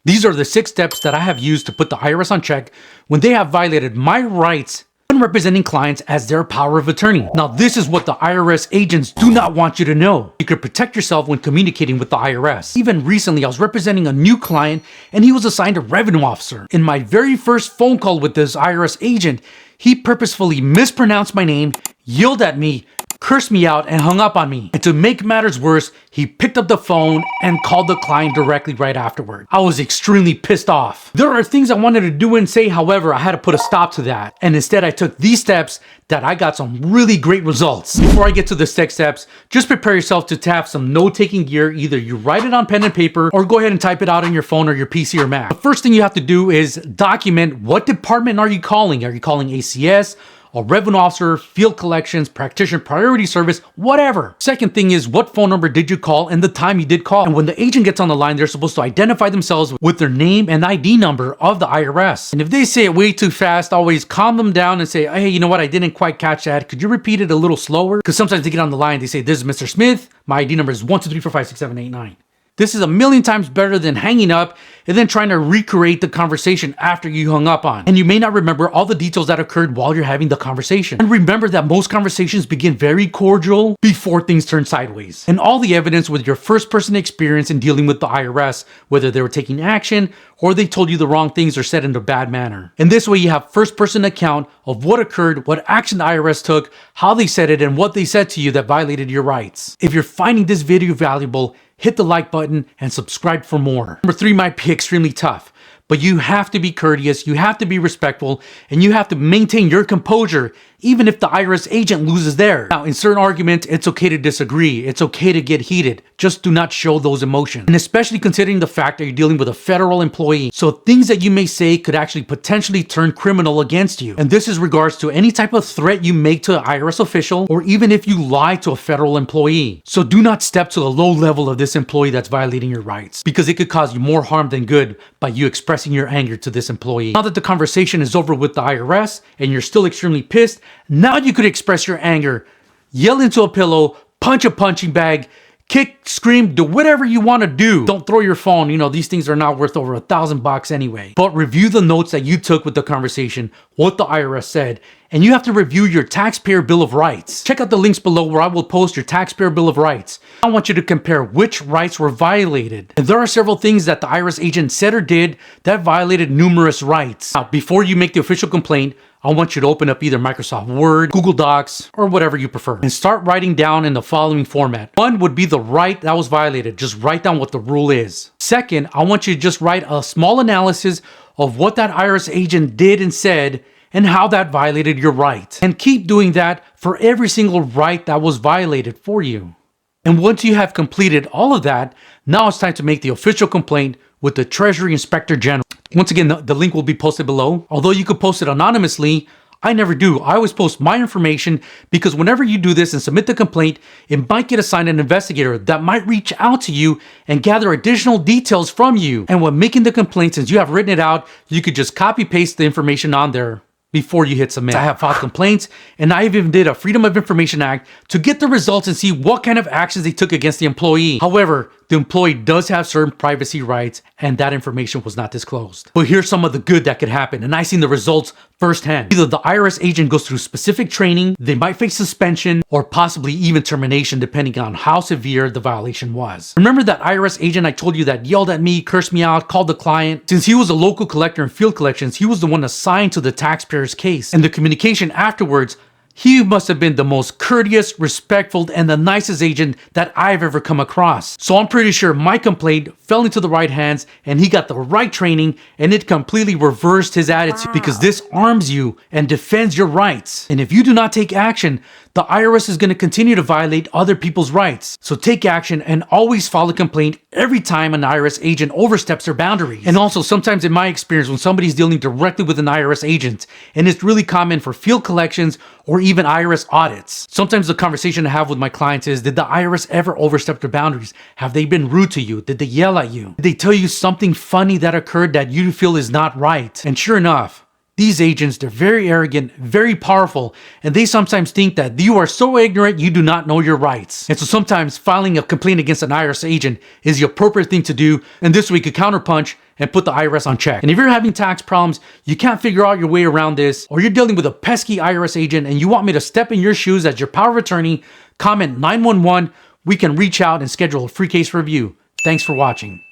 These are the 6 steps that I have used to put the IRS on check when they have violated my rights when representing clients as their power of attorney. Now, this is what the IRS agents do not want you to know. You could protect yourself when communicating with the IRS. Even recently, I was representing a new client and he was assigned a revenue officer. In my very first phone call with this IRS agent, he purposefully mispronounced my name, yelled at me, cursed me out, and hung up on me. And to make matters worse, he picked up the phone and called the client directly right afterward. I was extremely pissed off. There are things I wanted to do and say, however, I had to put a stop to that. And instead, I took these steps that I got some really great results. Before I get to the 6 steps, just prepare yourself to have some note-taking gear. Either you write it on pen and paper or go ahead and type it out on your phone or your PC or Mac. The first thing you have to do is document what department are you calling. Are you calling ACS? A revenue officer, field collections, practitioner, priority service, whatever. Second thing is, what phone number did you call and the time you did call? And when the agent gets on the line, they're supposed to identify themselves with their name and ID number of the IRS. And if they say it way too fast, always calm them down and say, hey, you know what? I didn't quite catch that. Could you repeat it a little slower? Because sometimes they get on the line, they say, this is Mr. Smith. My ID number is 1, 2, 3, 4, 5, 6, 7, 8, 9. This is a million times better than hanging up and then trying to recreate the conversation after you hung up on. And you may not remember all the details that occurred while you're having the conversation. And remember that most conversations begin very cordial before things turn sideways. And all the evidence with your first person experience in dealing with the IRS, whether they were taking action or they told you the wrong things or said in a bad manner. And this way you have first person account of what occurred, what action the IRS took, how they said it, and what they said to you that violated your rights. If you're finding this video valuable, hit the like button and subscribe for more. Number 3 might be extremely tough, but you have to be courteous, you have to be respectful, and you have to maintain your composure even if the IRS agent loses theirs. Now, in certain arguments, it's okay to disagree. It's okay to get heated. Just do not show those emotions. And especially considering the fact that you're dealing with a federal employee. So things that you may say could actually potentially turn criminal against you. And this is regards to any type of threat you make to an IRS official, or even if you lie to a federal employee. So do not step to the low level of this employee that's violating your rights, because it could cause you more harm than good by you expressing your anger to this employee. Now that the conversation is over with the IRS and you're still extremely pissed, now you could express your anger, yell into a pillow, punch a punching bag, kick, scream, do whatever you want to do. Don't throw your phone. You know, these things are not worth over $1,000 anyway. But review the notes that you took with the conversation, what the IRS said, and you have to review your taxpayer bill of rights. Check out the links below where I will post your taxpayer bill of rights. I want you to compare which rights were violated. And there are several things that the IRS agent said or did that violated numerous rights. Now, before you make the official complaint, I want you to open up either Microsoft Word, Google Docs, or whatever you prefer, and start writing down in the following format. 1 would be the right that was violated. Just write down what the rule is. 2nd, I want you to just write a small analysis of what that IRS agent did and said and how that violated your right. And keep doing that for every single right that was violated for you. And once you have completed all of that, now it's time to make the official complaint with the Treasury Inspector General. Once again, the link will be posted below. Although you could post it anonymously, I never do. I always post my information because whenever you do this and submit the complaint, it might get assigned an investigator that might reach out to you and gather additional details from you. And when making the complaint, since you have written it out, you could just copy paste the information on there before you hit submit. I have filed complaints, and I even did a Freedom of Information Act to get the results and see what kind of actions they took against the employee. However, the employee does have certain privacy rights, and that information was not disclosed. But here's some of the good that could happen, and I've seen the results firsthand. Either the IRS agent goes through specific training, they might face suspension, or possibly even termination depending on how severe the violation was. Remember that IRS agent I told you that yelled at me, cursed me out, called the client? Since he was a local collector in field collections, he was the one assigned to the taxpayer's case. And the communication afterwards, he must have been the most courteous, respectful, and the nicest agent that I've ever come across. So I'm pretty sure my complaint fell into the right hands and he got the right training, and it completely reversed his attitude, because this arms you and defends your rights. And if you do not take action, the IRS is going to continue to violate other people's rights. So take action and always file a complaint every time an IRS agent oversteps their boundaries. And also, sometimes in my experience, when somebody's dealing directly with an IRS agent, and it's really common for field collections or even IRS audits, sometimes the conversation I have with my clients is, did the IRS ever overstep their boundaries? Have they been rude to you? Did they yell at you? Did they tell you something funny that occurred that you feel is not right? And sure enough, These agents, they're very arrogant, very powerful, and they sometimes think that you are so ignorant you do not know your rights. And so sometimes filing a complaint against an IRS agent is the appropriate thing to do, and this way you could counterpunch and put the IRS on check. And if you're having tax problems, you can't figure out your way around this, or you're dealing with a pesky IRS agent and you want me to step in your shoes as your power of attorney, comment 911. We can reach out and schedule a free case review. Thanks for watching.